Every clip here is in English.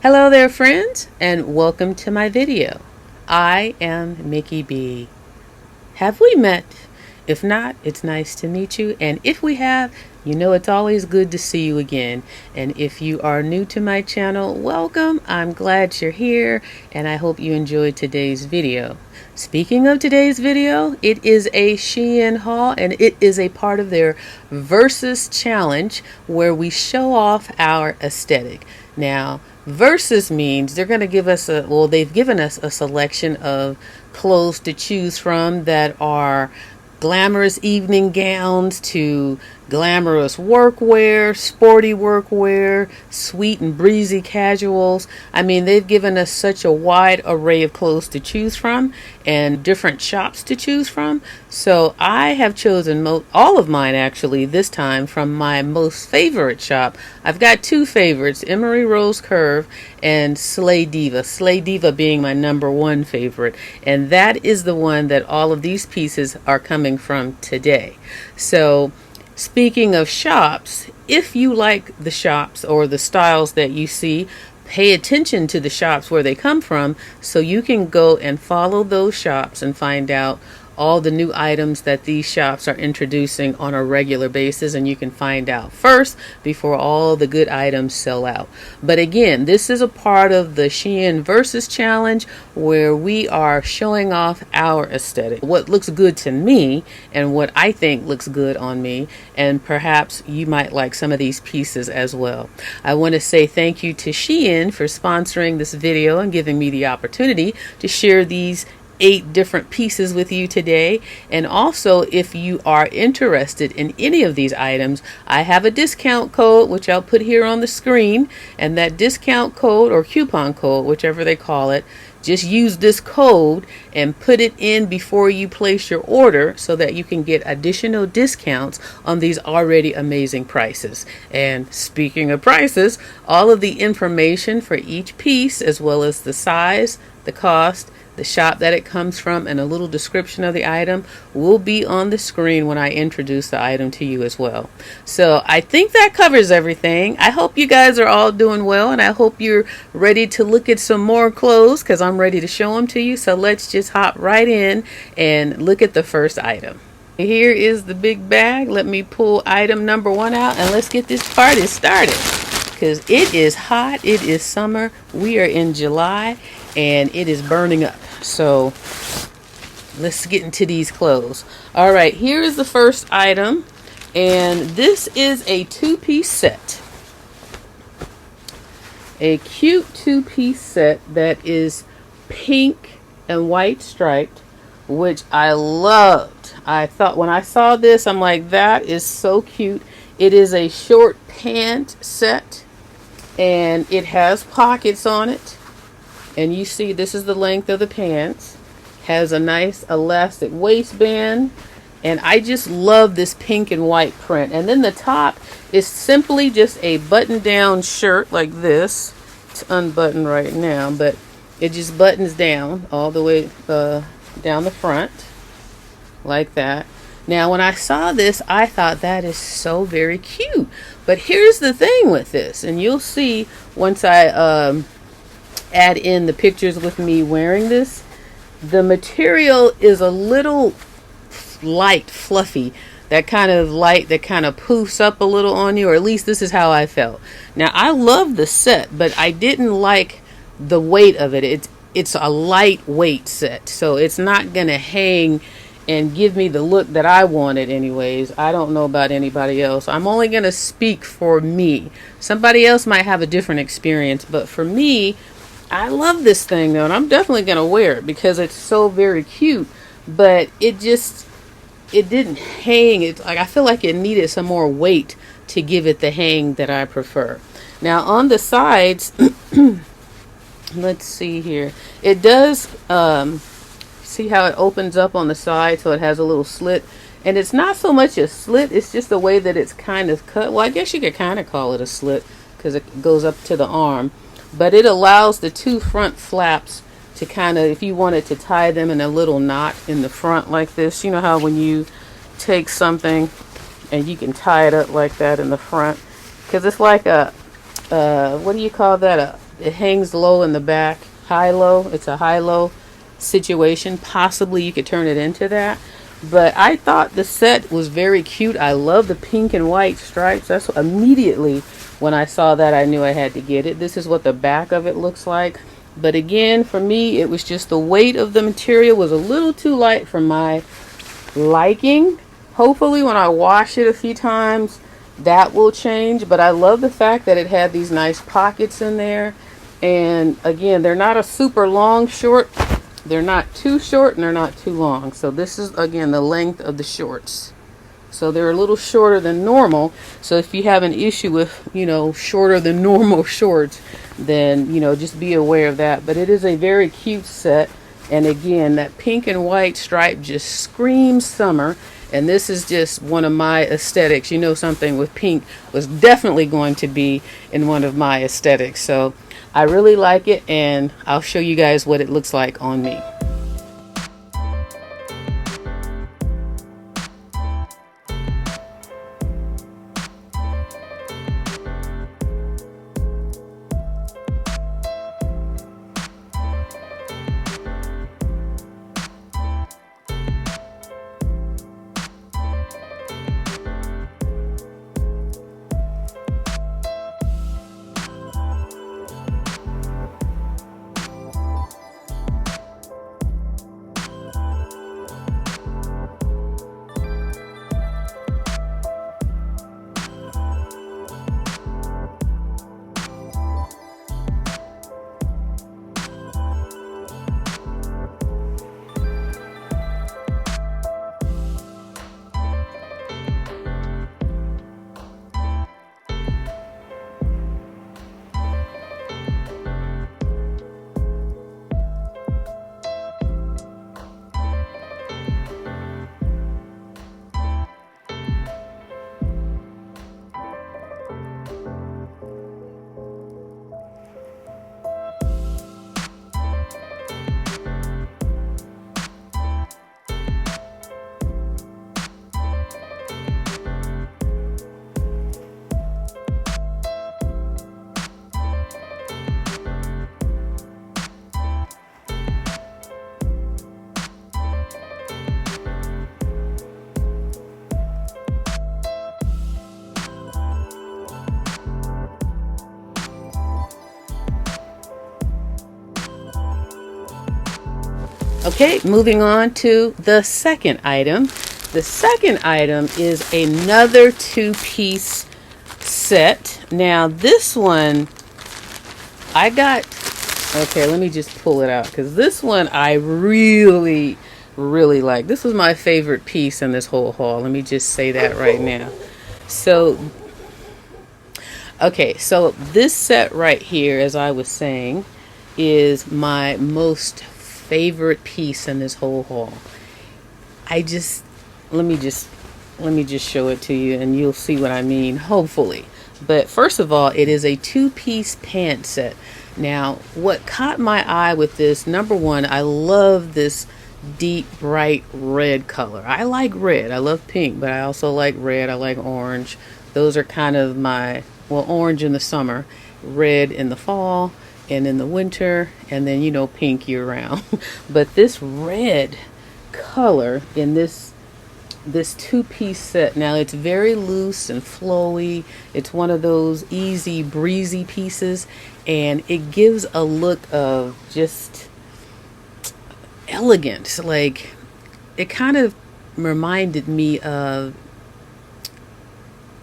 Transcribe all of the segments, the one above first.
Hello there friends, and welcome to my video. I am Mickey B. Have we met? If not, it's nice to meet you, and if we have, you know it's always good to see you again. And if you are new to my channel, welcome. I'm glad you're here, and I hope you enjoyed today's video. Speaking of today's video, it is a Shein haul, and it is a part of their Versus Challenge where we show off our aesthetic. Now, Versus means they're going to give us they've given us a selection of clothes to choose from that are glamorous evening gowns to glamorous workwear, sporty workwear, sweet and breezy casuals. I mean, they've given us such a wide array of clothes to choose from and different shops to choose from. So I have chosen all of mine actually this time from my most favorite shop. I've got two favorites, Emery Rose Curve and Slaydiva. Slaydiva being my #1 favorite. And that is the one that all of these pieces are coming from today. So speaking of shops, if you like the shops or the styles that you see, pay attention to the shops where they come from so you can go and follow those shops and find out all the new items that these shops are introducing on a regular basis, and you can find out first before all the good items sell out. But again, this is a part of the Shein Versus Challenge where we are showing off our aesthetic, what looks good to me and what I think looks good on me, and perhaps you might like some of these pieces as well. I want to say thank you to Shein for sponsoring this video and giving me the opportunity to share these 8 different pieces with you today. And also, if you are interested in any of these items, I have a discount code which I'll put here on the screen, and that discount code or coupon code, whichever they call it, just use this code and put it in before you place your order so that you can get additional discounts on these already amazing prices. And speaking of prices, all of the information for each piece, as well as the size, the cost, the shop that it comes from, and a little description of the item will be on the screen when I introduce the item to you as well. So I think that covers everything. I hope you guys are all doing well, and I hope you're ready to look at some more clothes because I'm ready to show them to you. So let's just hop right in and look at the first item. Here is the big bag. Let me pull item #1 out and let's get this party started because it is hot. It is summer. We are in July and it is burning up. So let's get into these clothes. All right, here is the first item, and this is a 2-piece set. A cute 2-piece set that is pink and white striped, which I loved. I thought when I saw this, I'm like, that is so cute. It is a short pant set, and it has pockets on it. And you see this is the length of the pants. Has a nice elastic waistband. And I just love this pink and white print. And then the top is simply just a button-down shirt like this. It's unbuttoned right now, but it just buttons down all the way down the front like that. Now when I saw this, I thought that is so very cute. But here's the thing with this, and you'll see once I add in the pictures with me wearing this, the material is a little light, fluffy, that kind of light that kind of poofs up a little on you, or at least this is how I felt. Now I love the set, but I didn't like the weight of it. It's a lightweight set, so it's not gonna hang and give me the look that I wanted anyways. I don't know about anybody else. I'm only gonna speak for me. Somebody else might have a different experience, but for me, I love this thing though, and I'm definitely going to wear it because it's so very cute, but it didn't hang. It's like I feel like it needed some more weight to give it the hang that I prefer. Now on the sides, let's see here. It does, see how it opens up on the side, so it has a little slit. And it's not so much a slit, it's just the way that it's kind of cut. Well, I guess you could kind of call it a slit because it goes up to the arm. But it allows the 2 front flaps to kind of, if you wanted to tie them in a little knot in the front like this. You know how when you take something and you can tie it up like that in the front, because it's like a what do you call that, It hangs low in the back, high-low. It's a high-low situation. Possibly you could turn it into that. But I thought the set was very cute. I love the pink and white stripes. That's immediately when I saw that I knew I had to get it. This is what the back of it looks like. But again, for me, it was just the weight of the material was a little too light for my liking. Hopefully when I wash it a few times, that will change. But I love the fact that it had these nice pockets in there. And again, they're not a super long short. They're not too short and they're not too long. So this is, again, the length of the shorts. So they're a little shorter than normal. So if you have an issue with, you know, shorter than normal shorts, then, you know, just be aware of that. But it is a very cute set. And again, that pink and white stripe just screams summer. And this is just one of my aesthetics. You know, something with pink was definitely going to be in one of my aesthetics. So I really like it, and I'll show you guys what it looks like on me. Okay, moving on to the second item. The second item is another two-piece set. Now this one I got, okay, let me just pull it out because this one I really like. This was my favorite piece in this whole haul. Let me just say that right now. So, okay, so this set right here, as I was saying, is my most favorite piece in this whole haul. Let me just show it to you and you'll see what I mean, hopefully. But first of all, it is a two-piece pant set. Now, what caught my eye with this, number one, I love this deep bright red color. I like red. I love pink, but I also like red. I like orange. Those are kind of my, well, orange in the summer, red in the fall, and in the winter, and then, you know, pink year round. But this red color in this two-piece set, now it's very loose and flowy. It's one of those easy breezy pieces, and it gives a look of just elegance. Like, it kind of reminded me of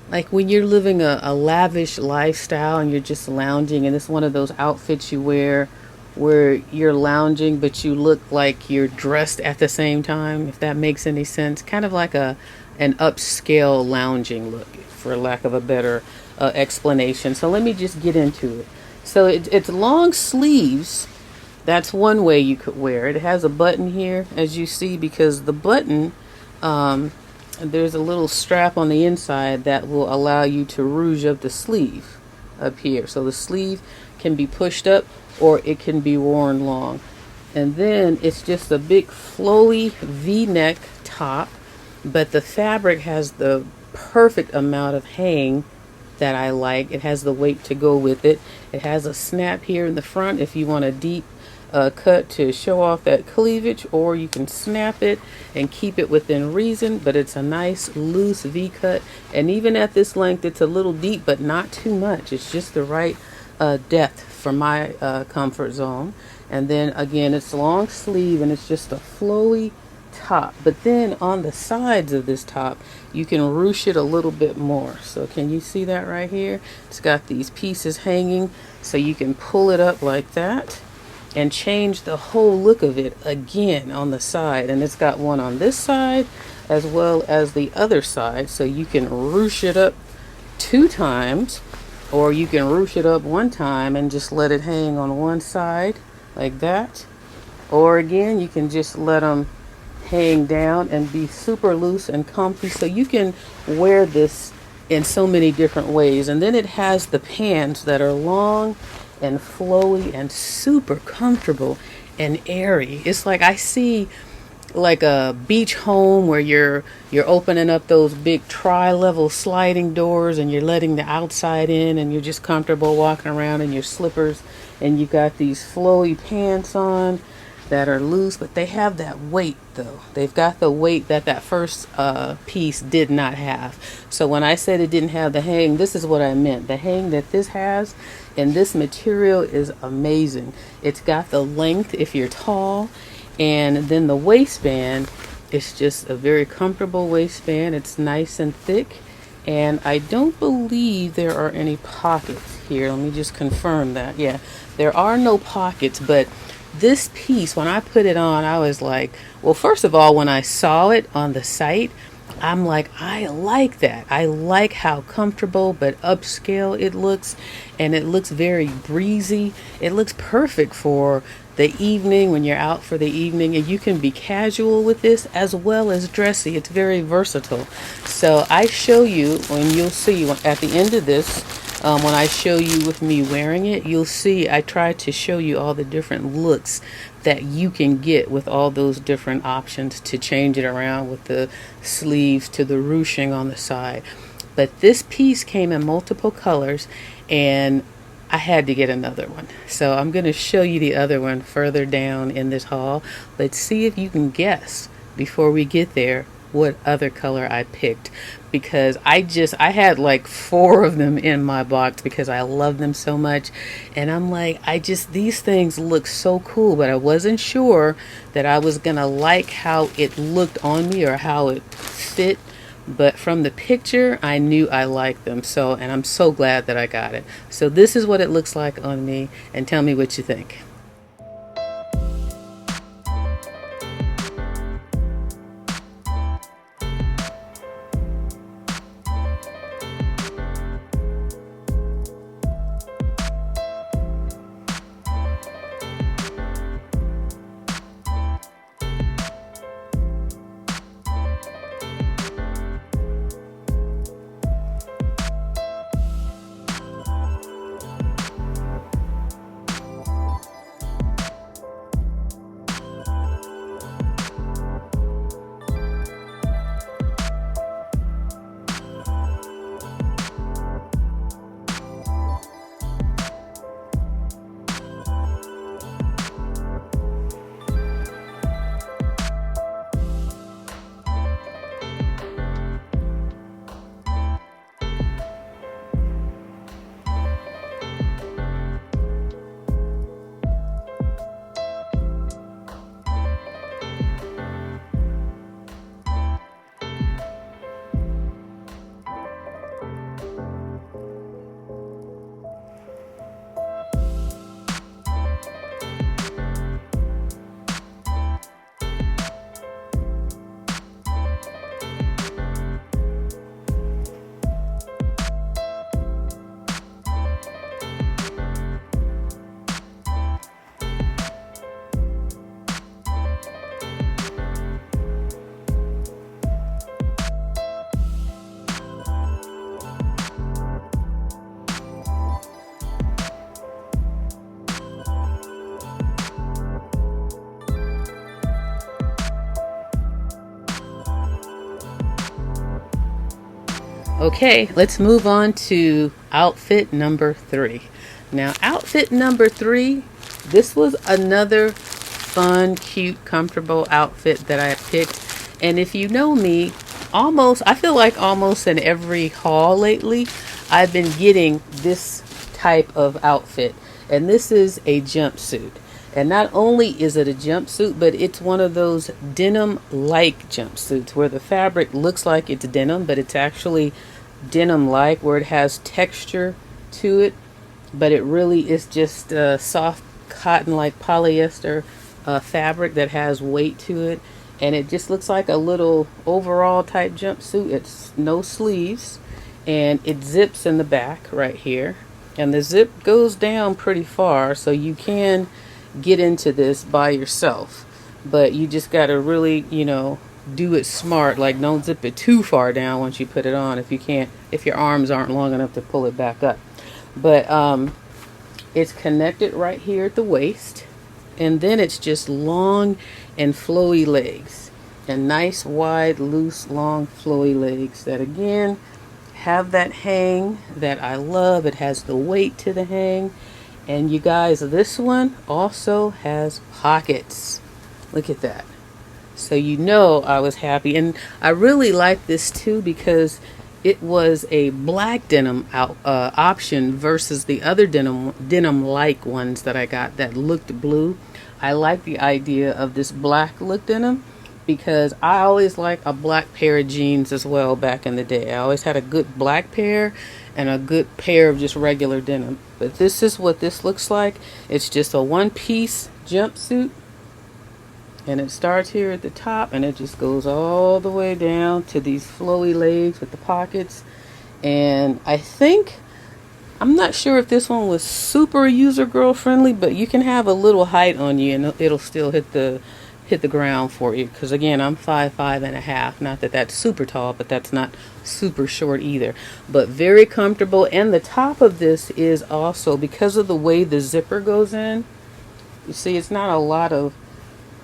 like when you're living a lavish lifestyle and you're just lounging, and it's one of those outfits you wear where you're lounging but you look like you're dressed at the same time, if that makes any sense. Kind of like an upscale lounging look, for lack of a better explanation. So let me just get into it. So it's long sleeves. That's one way you could wear it. It has a button here, as you see, because the button, there's a little strap on the inside that will allow you to rouge up the sleeve up here. So the sleeve can be pushed up or it can be worn long. And then it's just a big flowy V-neck top, but the fabric has the perfect amount of hang that I like. It has the weight to go with it. It has a snap here in the front if you want a deep cut to show off that cleavage, or you can snap it and keep it within reason, but it's a nice loose V cut, and even at this length it's a little deep but not too much. It's just the right depth for my comfort zone. And then again, it's long sleeve and it's just a flowy top, but then on the sides of this top you can ruche it a little bit more. So can you see that right here? It's got these pieces hanging, so you can pull it up like that and change the whole look of it again on the side. And it's got one on this side as well as the other side, so you can ruche it up 2 times, or you can ruche it up 1 time and just let it hang on one side like that. Or again, you can just let them hang down and be super loose and comfy. So you can wear this in so many different ways. And then it has the pants that are long and flowy and super comfortable and airy. It's like I see like a beach home where you're opening up those big tri-level sliding doors and you're letting the outside in, and you're just comfortable walking around in your slippers, and you got these flowy pants on that are loose, but they have that weight though. They've got the weight that that first piece did not have. So when I said it didn't have the hang, this is what I meant. The hang that this has, and this material is amazing. It's got the length if you're tall, and then the waistband is just a very comfortable waistband. It's nice and thick, and I don't believe there are any pockets here. Let me just confirm that. Yeah, there are no pockets, but this piece, when I put it on, I was like, well, first of all, when I saw it on the site, I'm like, I like that. I like how comfortable but upscale it looks, and it looks very breezy. It looks perfect for the evening, when you're out for the evening, and you can be casual with this as well as dressy. It's very versatile. So I show you, and you'll see at the end of this, when I show you with me wearing it, you'll see I try to show you all the different looks that you can get with all those different options to change it around, with the sleeves to the ruching on the side. But this piece came in multiple colors, and I had to get another one. So I'm going to show you the other one further down in this haul. Let's see if you can guess before we get there what other color I picked, because I had like 4 of them in my box because I love them so much, and I'm like, these things look so cool, but I wasn't sure that I was gonna like how it looked on me or how it fit. But from the picture, I knew I liked them. So, and I'm so glad that I got it. So this is what it looks like on me, and tell me what you think. Okay, let's move on to outfit number 3. Now outfit number 3, this was another fun, cute, comfortable outfit that I picked. And if you know me, I feel like almost in every haul lately, I've been getting this type of outfit. And this is a jumpsuit. And not only is it a jumpsuit, but it's one of those denim-like jumpsuits where the fabric looks like it's denim, but it's actually denim-like, where it has texture to it, but it really is just soft cotton-like polyester fabric that has weight to it. And it just looks like a little overall type jumpsuit. It's no sleeves, and it zips in the back right here. And the zip goes down pretty far, so you can get into this by yourself, but you just got to really, do it smart. Like, don't zip it too far down once you put it on if your arms aren't long enough to pull it back up. But it's connected right here at the waist, and then it's just long and flowy legs, and nice wide loose long flowy legs that again have that hang that I love. It has the weight to the hang. And you guys, this one also has pockets. Look at that. So I was happy. And I really like this too because it was a black denim option versus the other denim-like ones that I got that looked blue. I like the idea of this black look denim because I always like a black pair of jeans as well back in the day. I always had a good black pair and a good pair of just regular denim. But this is what this looks like. It's just a one-piece jumpsuit, and it starts here at the top and it just goes all the way down to these flowy legs with the pockets. And I'm not sure if this one was super user girl friendly, but you can have a little height on you and it'll still hit the ground for you, because again, I'm 5'5.5". Not that that's super tall, but that's not super short either. But very comfortable. And the top of this is also, because of the way the zipper goes in, you see it's not a lot of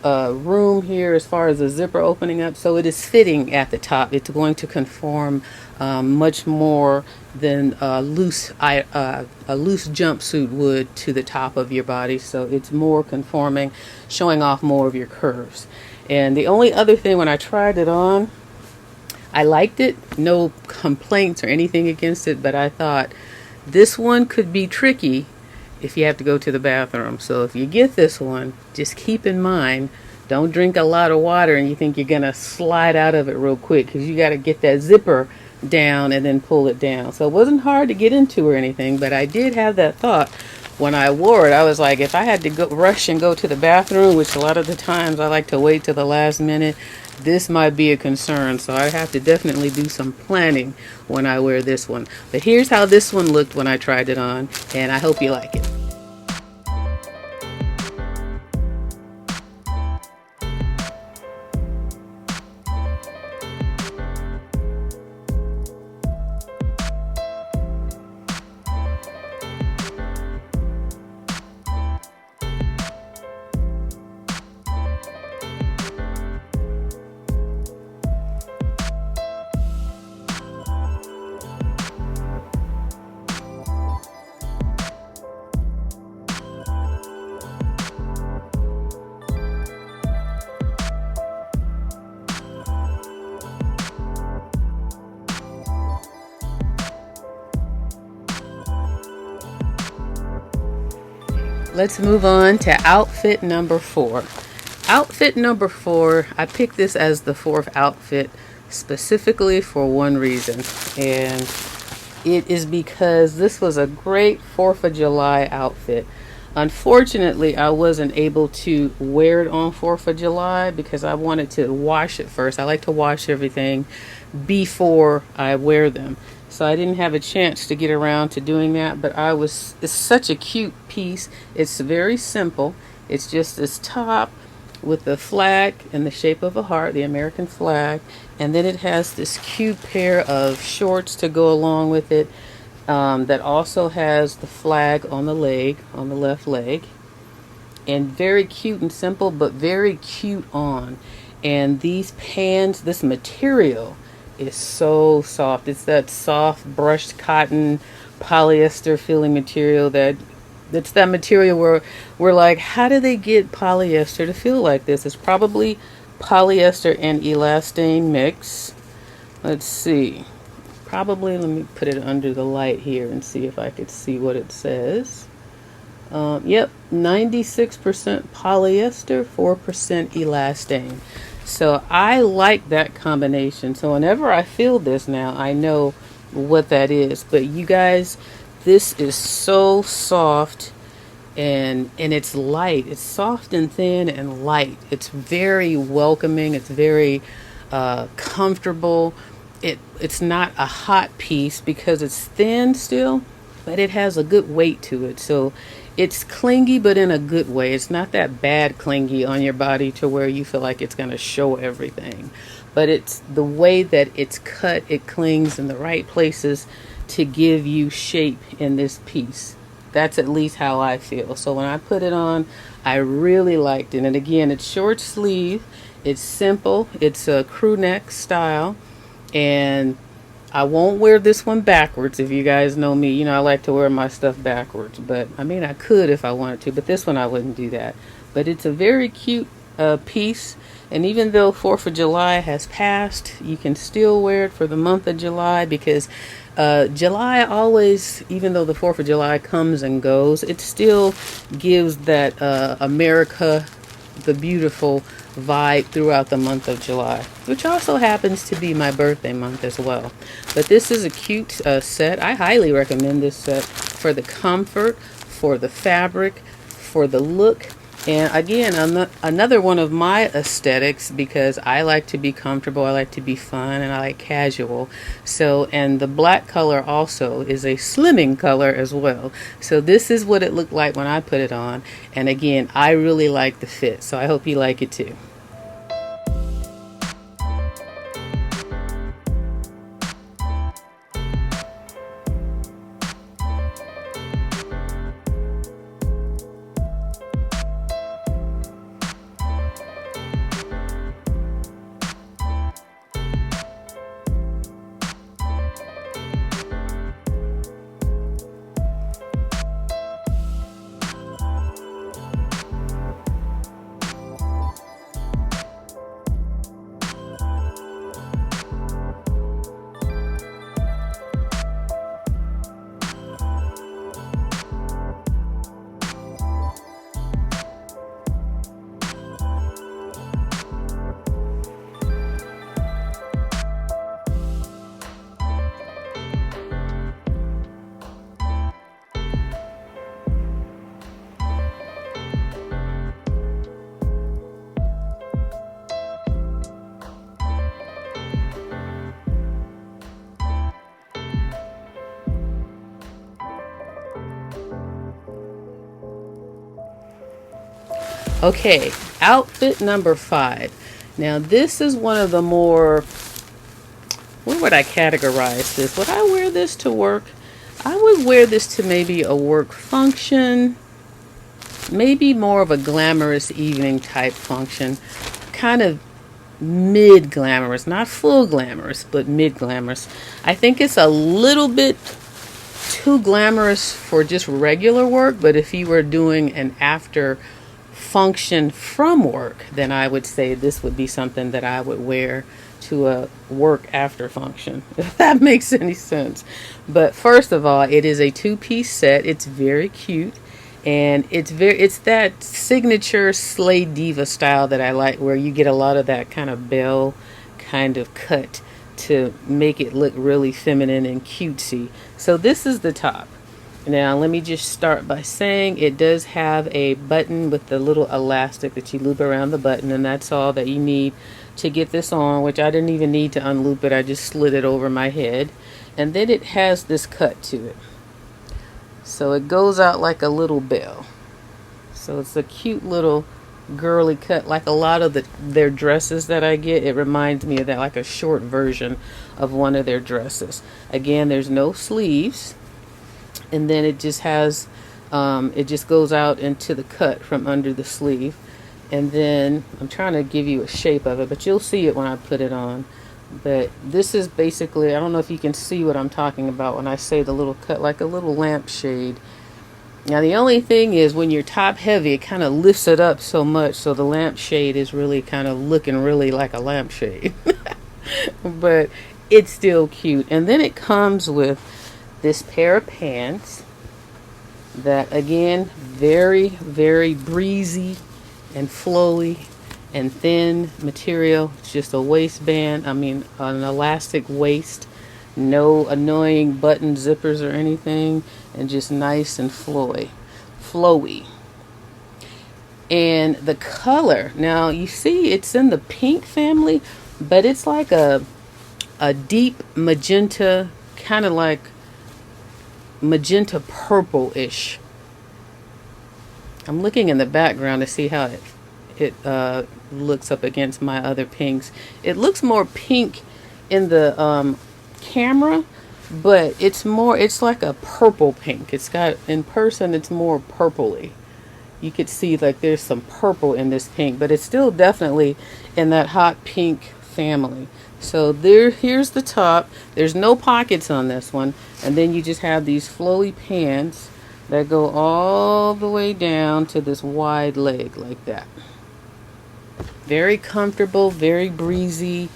room here as far as the zipper opening up, so it is fitting at the top. It's going to conform much more than a loose jumpsuit would to the top of your body. So it's more conforming, showing off more of your curves. And the only other thing, when I tried it on, I liked it. No complaints or anything against it, but I thought this one could be tricky if you have to go to the bathroom. So if you get this one, just keep in mind, don't drink a lot of water and you think you're gonna slide out of it real quick, because you got to get that zipper down and then pull it down. So it wasn't hard to get into or anything, but I did have that thought when I wore it. I was like, if I had to go rush and go to the bathroom, which a lot of the times I like to wait till the last minute, this might be a concern. So I have to definitely do some planning when I wear this one. But here's how this one looked when I tried it on, and I hope you like it. Let's move on to outfit number 4. Outfit number 4, I picked this as the 4th outfit specifically for one reason, and it is because this was a great 4th of July outfit. Unfortunately, I wasn't able to wear it on 4th of July because I wanted to wash it first. I like to wash everything before I wear them. So I didn't have a chance to get around to doing that, but it's such a cute piece. It's very simple. It's just this top with the flag in the shape of a heart, the American flag, and then it has this cute pair of shorts to go along with it that also has the flag on the leg, on the left leg, and very cute and simple, but very cute on. And these pants, this material is so soft. It's that soft brushed cotton polyester feeling material that it's that material where we're like, how do they get polyester to feel like this? It's probably polyester and elastane mix. Let's see. Probably, let me put it under the light here and see if I could see what it says. Yep, 96% polyester, 4% elastane. So I like that combination. So whenever I feel this now, I know what that is. But you guys, this is so soft and it's light. It's soft and thin and light. It's very welcoming. It's very comfortable. It's not a hot piece because it's thin still, but it has a good weight to it. So it's clingy, but in a good way. It's not that bad clingy on your body to where you feel like it's going to show everything. But it's the way that it's cut, it clings in the right places to give you shape in this piece. That's at least how I feel. So when I put it on, I really liked it. And again, it's short sleeve. It's simple. It's a crew neck style. And I won't wear this one backwards. If you guys know me, you know I like to wear my stuff backwards. But I mean, I could if I wanted to, but this one I wouldn't do that. But it's a very cute piece. And even though 4th of July has passed, you can still wear it for the month of July, because July always, even though the 4th of July comes and goes, it still gives that America the Beautiful vibe throughout the month of July, which also happens to be my birthday month as well. But this is a cute set. I highly recommend this set for the comfort, for the fabric, for the look. And again, another one of my aesthetics, because I like to be comfortable, I like to be fun, and I like casual. So, and the black color also is a slimming color as well. So this is what it looked like when I put it on. And again, I really like the fit. So I hope you like it too. Okay, outfit number 5. Now this is one of the more, where would I categorize this? Would I wear this to work? I would wear this to maybe a work function, maybe more of a glamorous evening type function, kind of mid glamorous, not full glamorous, but mid glamorous. I think it's a little bit too glamorous for just regular work, but if you were doing an after function from work, then I would say this would be something that I would wear to a work after function, if that makes any sense. But first of all, it is a 2-piece set. It's very cute, and it's that signature Slaydiva style that I like, where you get a lot of that kind of bell kind of cut to make it look really feminine and cutesy. So this is the top. Now let me just start by saying it does have a button with the little elastic that you loop around the button, and that's all that you need to get this on, which I didn't even need to unloop it. I just slid it over my head. And then it has this cut to it, so it goes out like a little bell. So it's a cute little girly cut, like a lot of their dresses that I get. It reminds me of that, like a short version of one of their dresses. Again, there's no sleeves. And then it just has, it just goes out into the cut from under the sleeve. And then I'm trying to give you a shape of it, but you'll see it when I put it on. But this is basically, I don't know if you can see what I'm talking about when I say the little cut, like a little lampshade Now the only thing is when you're top heavy, it kind of lifts it up so much, so the lampshade is really kind of looking really like a lampshade. But it's still cute. And then it comes with this pair of pants that, again, very, very breezy and flowy and thin material. It's just a waistband, I mean an elastic waist, no annoying button zippers or anything, and just nice and flowy. And the color, now you see it's in the pink family, but it's like a deep magenta, kind of like magenta purple-ish. I'm looking in the background to see how it looks up against my other pinks. It looks more pink in the camera, but it's like a purple pink. It's got, in person, it's more purpley. You could see like there's some purple in this pink, but it's still definitely in that hot pink family. So here's the top. There's no pockets on this one. And then you just have these flowy pants that go all the way down to this wide leg like that. Very comfortable, very breezy.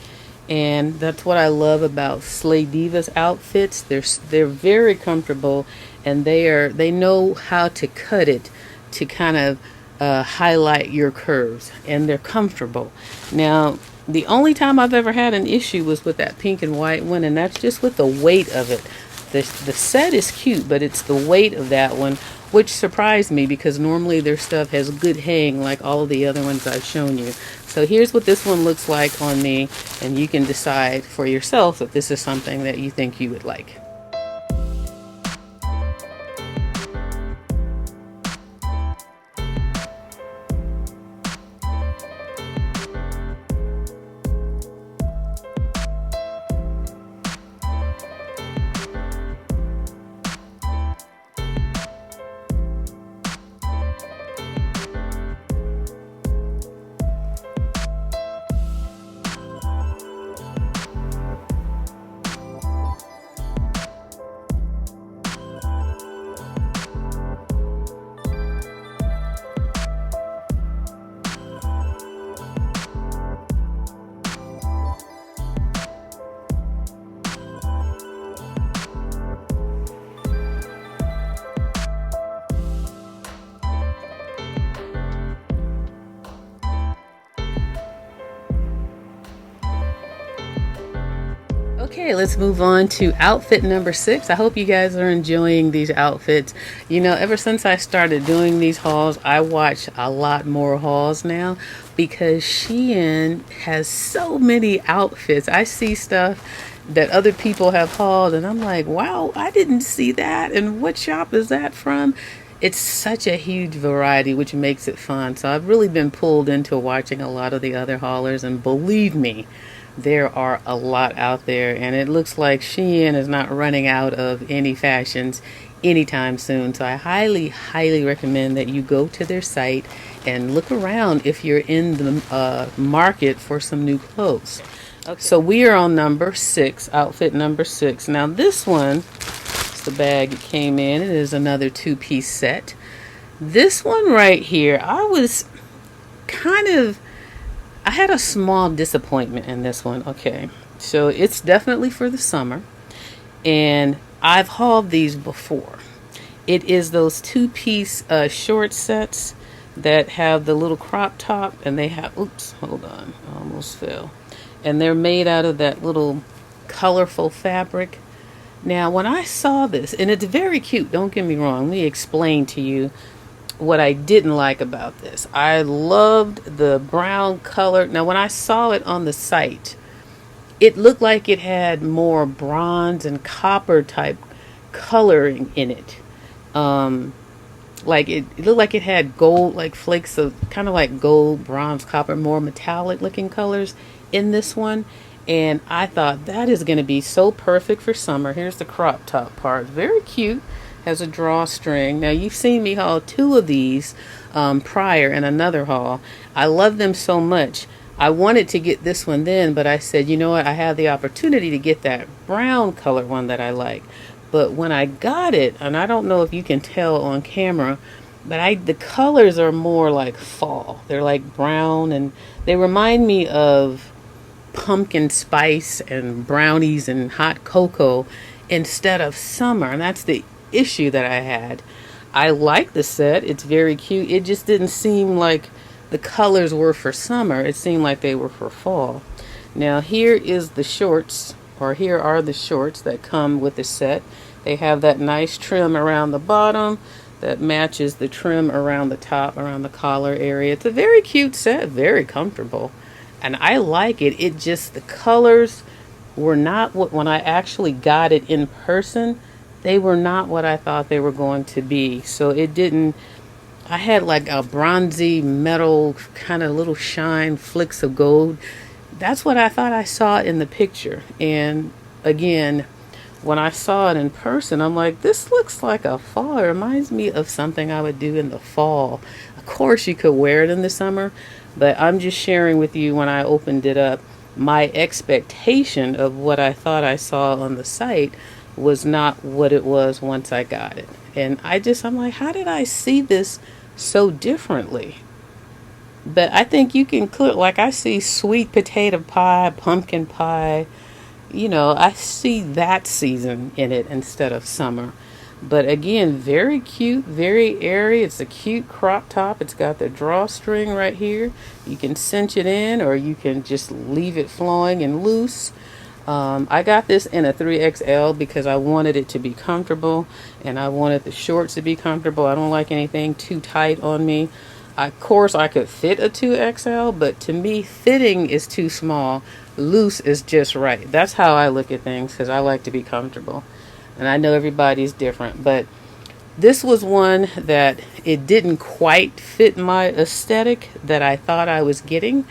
And that's what I love about Slaydiva's outfits. They're very comfortable, and they know how to cut it to kind of highlight your curves, and they're comfortable. Now, the only time I've ever had an issue was with that pink and white one, and that's just with the weight of it. The set is cute, but it's the weight of that one, which surprised me because normally their stuff has good hang like all of the other ones I've shown you. So here's what this one looks like on me, and you can decide for yourself if this is something that you think you would like. Okay, let's move on to outfit number 6. I hope you guys are enjoying these outfits. You know, ever since I started doing these hauls, I watch a lot more hauls now because Shein has so many outfits. I see stuff that other people have hauled and I'm like, wow, I didn't see that. And what shop is that from? It's such a huge variety, which makes it fun. So I've really been pulled into watching a lot of the other haulers, and believe me, there are a lot out there, and it looks like Shein is not running out of any fashions anytime soon. So I highly recommend that you go to their site and look around if you're in the market for some new clothes. Okay. So we are on number 6, outfit number 6. Now this one, it's the bag it came in. It is another 2-piece set. This one right here, I had a small disappointment in this one. Okay, so it's definitely for the summer, and I've hauled these before. It is those 2-piece short sets that have the little crop top, and they have, oops, hold on, I almost fell. And they're made out of that little colorful fabric. Now, when I saw this, and it's very cute, don't get me wrong, let me explain to you what I didn't like about this. I loved the brown color. Now, when I saw it on the site, it looked like it had more bronze and copper type coloring in it. Like it looked like it had gold, like flakes of kind of like gold, bronze, copper, more metallic looking colors in this one. And I thought that is going to be so perfect for summer. Here's the crop top part. Very cute. Has a drawstring. Now you've seen me haul 2 of these prior in another haul. I love them so much. I wanted to get this one then, but I said, you know what, I have the opportunity to get that brown color one that I like. But when I got it, and I don't know if you can tell on camera, but the colors are more like fall. They're like brown, and they remind me of pumpkin spice and brownies and hot cocoa instead of summer. And that's the issue that I had. I like the set. It's very cute. It just didn't seem like the colors were for summer. It seemed like they were for fall. Now here is the shorts, or here are the shorts that come with the set. They have that nice trim around the bottom that matches the trim around the top, around the collar area. It's a very cute set, very comfortable. And I like it. It just, the colors were not what, when I actually got it in person, they were not what I thought they were going to be. So it didn't, I had like a bronzy metal kind of little shine, flicks of gold. That's what I thought I saw in the picture. And again, when I saw it in person, I'm like, this looks like a fall. It reminds me of something I would do in the fall. Of course, you could wear it in the summer, but I'm just sharing with you when I opened it up, my expectation of what I thought I saw on the site was not what it was once I got it. And I'm like, how did I see this so differently? But I think you can clear, like I see sweet potato pie, pumpkin pie, you know, I see that season in it instead of summer. But again, very cute, very airy. It's a cute crop top. It's got the drawstring right here. You can cinch it in, or you can just leave it flowing and loose. I got this in a 3XL because I wanted it to be comfortable, and I wanted the shorts to be comfortable. I don't like anything too tight on me. Of course, I could fit a 2XL, but to me, fitting is too small. Loose is just right. That's how I look at things, because I like to be comfortable. And I know everybody's different, but this was one that it didn't quite fit my aesthetic that I thought I was getting,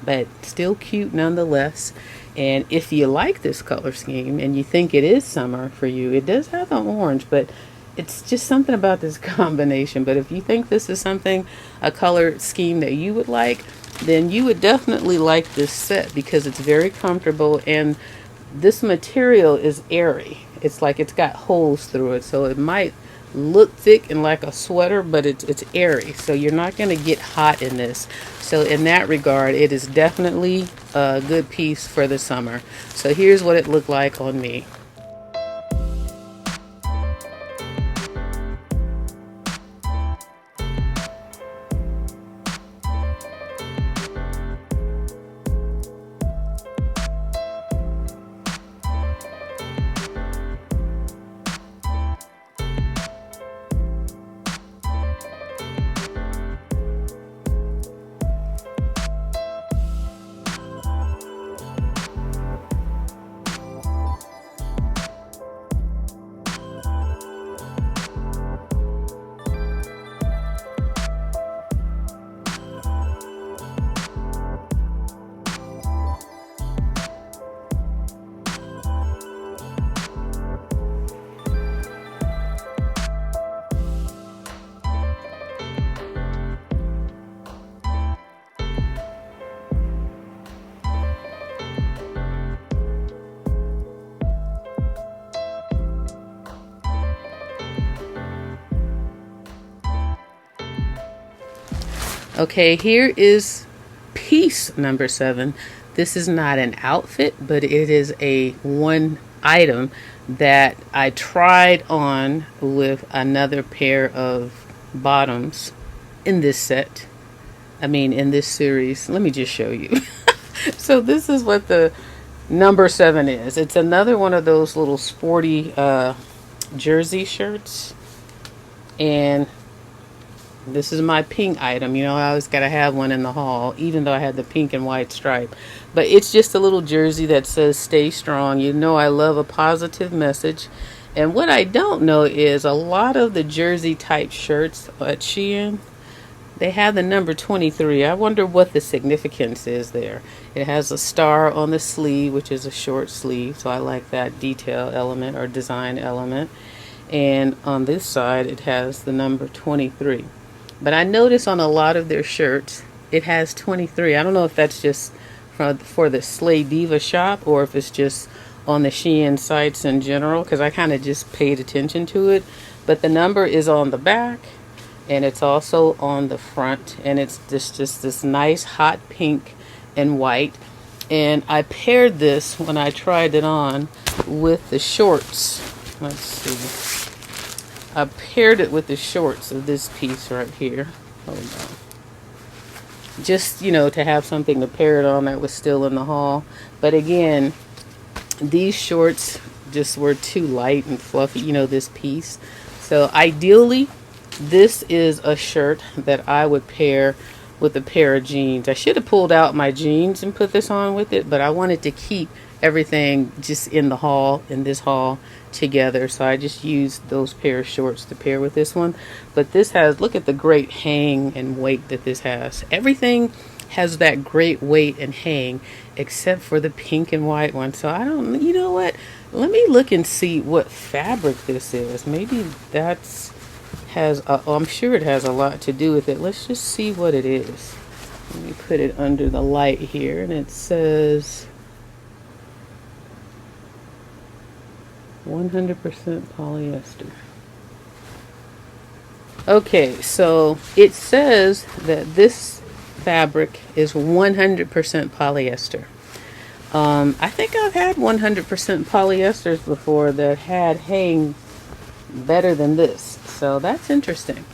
but still cute nonetheless. And if you like this color scheme and you think it is summer for you, it does have the orange, but it's just something about this combination. But if you think this is something, a color scheme that you would like, then you would definitely like this set, because it's very comfortable, and this material is airy. It's like it's got holes through it, so it might look thick and like a sweater, but it's airy, so you're not going to get hot in this. So in that regard, it is definitely a good piece for the summer. So here's what it looked like on me. Okay, here is piece number 7. This is not an outfit, but it is a one item that I tried on with another pair of bottoms in this set. I mean, in this series. Let me just show you. So this is what the number 7 is. It's another one of those little sporty jersey shirts. And this is my pink item. You know, I always gotta have one in the haul, even though I had the pink and white stripe. But it's just a little jersey that says stay strong. You know, I love a positive message. And what I don't know is a lot of the jersey type shirts at Shein, they have the number 23. I wonder what the significance is there. It has a star on the sleeve, which is a short sleeve, so I like that detail element or design element. And on this side, it has the number 23. But I notice on a lot of their shirts, it has 23. I don't know if that's just for the Slaydiva shop, or if it's just on the Shein sites in general because I kind of just paid attention to it. But the number is on the back and it's also on the front, and it's just this nice hot pink and white. And I paired this when I tried it on with the shorts. Let's see. I paired it with the shorts of this piece right here. Hold on. Just, you know, to have something to pair it on that was still in the haul. But again, these shorts just were too light and fluffy, you know, this piece. So ideally, this is a shirt that I would pair with a pair of jeans. I should have pulled out my jeans and put this on with it, but I wanted to keep everything just in the haul, in this haul together. So I just used those pair of shorts to pair with this one. But this has, look at the great hang and weight that this has. Everything has that great weight and hang except for the pink and white one. So I don't, you know what? Let me look and see what fabric this is. Maybe that's I'm sure it has a lot to do with it. Let's just see what it is. Let me put it under the light here, and it says 100% polyester. Okay, so it says that this fabric is 100% polyester. I think I've had 100% polyesters before that had hang better than this. So that's interesting.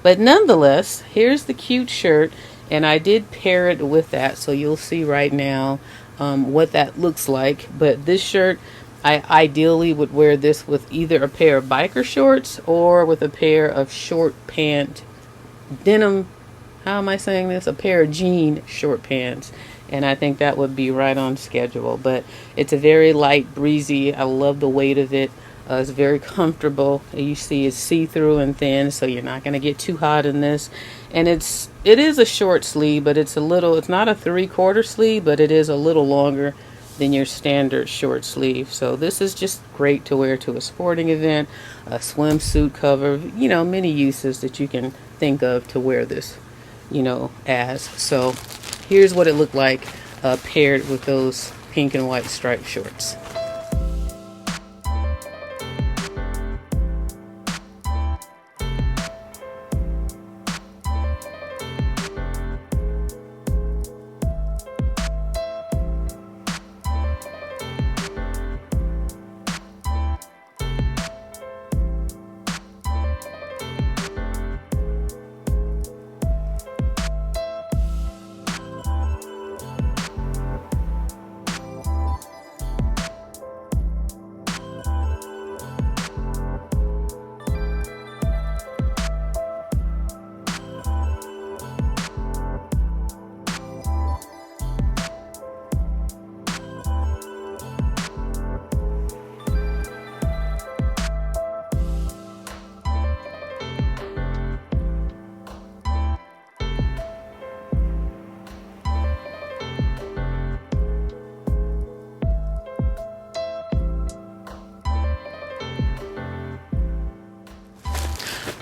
But nonetheless, here's the cute shirt, and I did pair it with that, so you'll see right now what that looks like. But this shirt, I ideally would wear this with either a pair of biker shorts or with a pair of short pant denim, how am I saying this? A pair of jean short pants. And I think that would be right on schedule. But it's a very light, breezy. I love the weight of it. It's very comfortable. You see it's see-through and thin, so you're not going to get too hot in this. And it is a short sleeve, but it's not a 3/4 sleeve, but it is a little longer than your standard short sleeve. So this is just great to wear to a sporting event, a swimsuit cover, you know, many uses that you can think of to wear this, you know, as. So here's what it looked like paired with those pink and white striped shorts.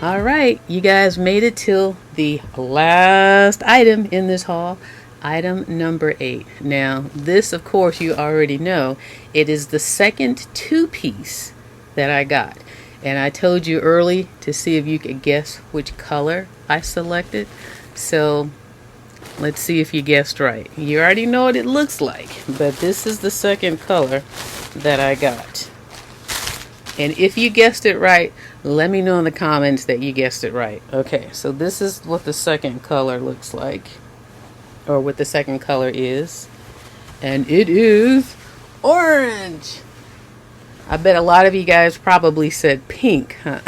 All right, you guys made it till the last item in this haul, item number 8. Now, this, of course, you already know, it is the second two-piece that I got. And I told you early to see if you could guess which color I selected. So, let's see if you guessed right. You already know what it looks like, but this is the second color that I got. And if you guessed it right, let me know in the comments that you guessed it right. Okay, so this is what the second color looks like, or what the second color is. And it is orange. I bet a lot of you guys probably said pink, huh?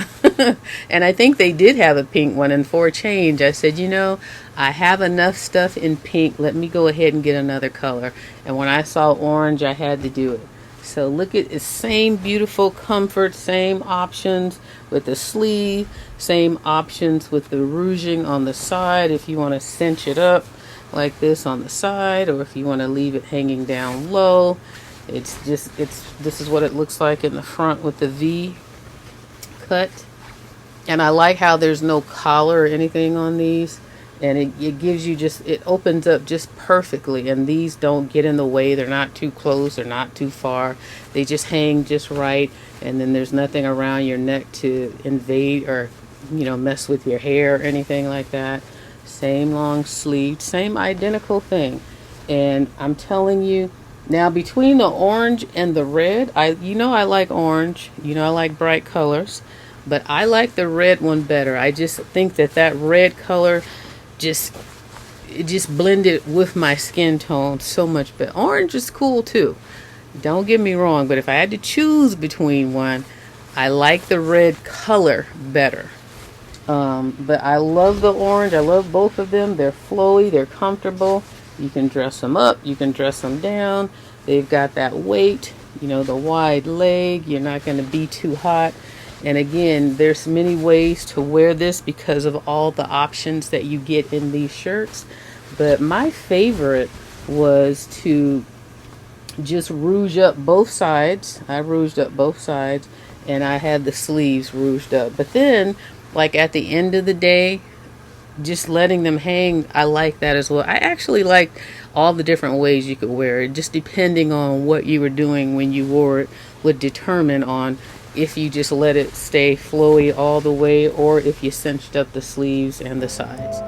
And I think they did have a pink one, and for a change, I said, you know, I have enough stuff in pink. Let me go ahead and get another color. And when I saw orange, I had to do it. So look at the same beautiful comfort, same options with the sleeve, same options with the ruching on the side if you want to cinch it up like this on the side, or if you want to leave it hanging down low. This is what it looks like in the front with the V cut. And I like how there's no collar or anything on these. and it gives you just, it opens up just perfectly, and these don't get in the way. They're not too close, they're not too far, they just hang just right, and then there's nothing around your neck to invade or mess with your hair or anything like that. Same long sleeve, same identical thing. And I'm telling you now, between the orange and the red, I like orange, I like bright colors, but I like the red one better. I just think that red color it just blended with my skin tone so much. But orange is cool too, don't get me wrong, but if I had to choose between one, I like the red color better. But I love the orange. I love both of them. They're flowy, they're comfortable. You can dress them up, you can dress them down. They've got that weight, the wide leg. You're not going to be too hot. And again, there's many ways to wear this because of all the options that you get in these shirts. But my favorite was to just rouge up both sides. I rouged up both sides, and I had the sleeves rouged up. But then, like at the end of the day, just letting them hang, I like that as well. I actually like all the different ways you could wear it. Just depending on what you were doing when you wore it would determine on if you just let it stay flowy all the way or if you cinched up the sleeves and the sides.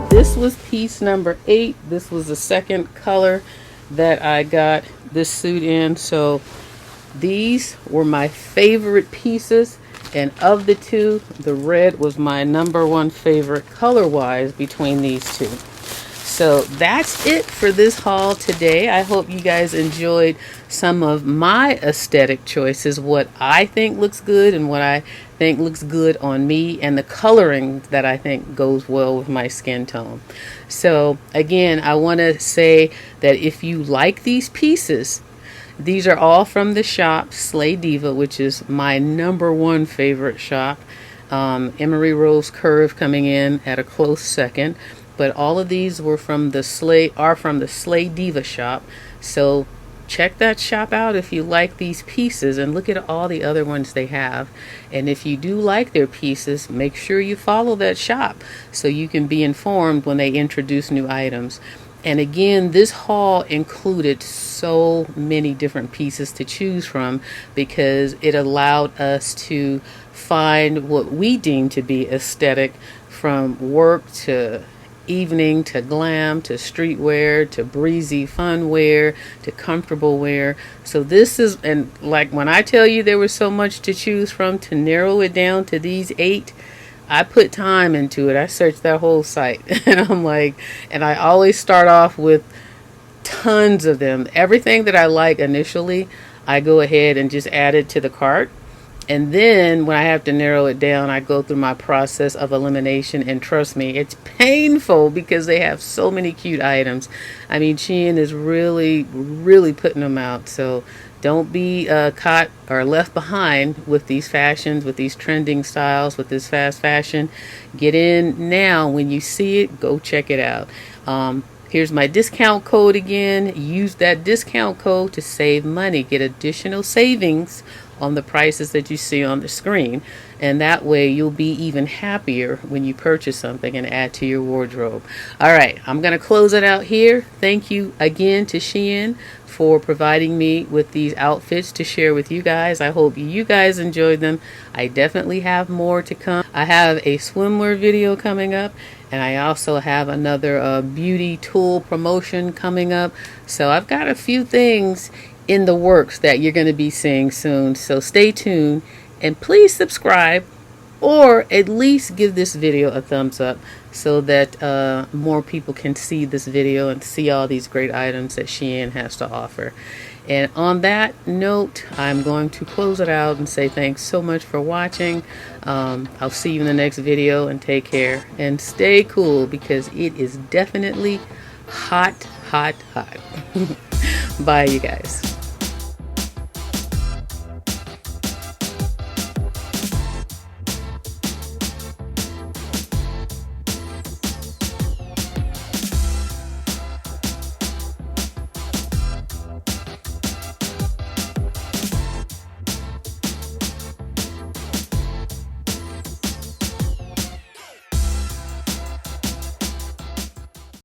This was piece number 8. This was the second color that I got this suit in. So these were my favorite pieces, and of the two, the red was my #1 favorite color wise between these two. So that's it for this haul today. I hope you guys enjoyed some of my aesthetic choices, what I think looks good and what I think looks good on me, and the coloring that I think goes well with my skin tone. So again, I want to say that if you like these pieces, these are all from the shop Slaydiva, which is my #1 favorite shop. Emery Rose Curve coming in at a close second. But all of these were from the Slaydiva shop. So check that shop out if you like these pieces, and look at all the other ones they have. And if you do like their pieces, make sure you follow that shop so you can be informed when they introduce new items. And again, this haul included so many different pieces to choose from because it allowed us to find what we deem to be aesthetic, from work to evening to glam to streetwear to breezy fun wear to comfortable wear. So this is, and like when I tell you there was so much to choose from, to narrow it down to these 8, I put time into it. I searched that whole site and I'm like, and I always start off with tons of them. Everything that I like initially, I go ahead and just add it to the cart. And then when I have to narrow it down, I go through my process of elimination. And trust me, it's painful because they have so many cute items. I mean, Shein is really, really putting them out. So don't be caught or left behind with these fashions, with these trending styles, with this fast fashion. Get in now. When you see it, go check it out. Here's my discount code again. Use that discount code to save money. Get additional savings on the prices that you see on the screen, and that way you'll be even happier when you purchase something and add to your wardrobe. All right, I'm gonna close it out here. Thank you again to Shein for providing me with these outfits to share with you guys. I hope you guys enjoyed them. I definitely have more to come. I have a swimwear video coming up, and I also have another beauty tool promotion coming up. So I've got a few things in the works that you're going to be seeing soon. So stay tuned, and please subscribe, or at least give this video a thumbs up so that more people can see this video and see all these great items that Shein has to offer. And on that note, I'm going to close it out and say thanks so much for watching. I'll see you in the next video, and take care and stay cool, because it is definitely hot, hot, hot. Bye, you guys.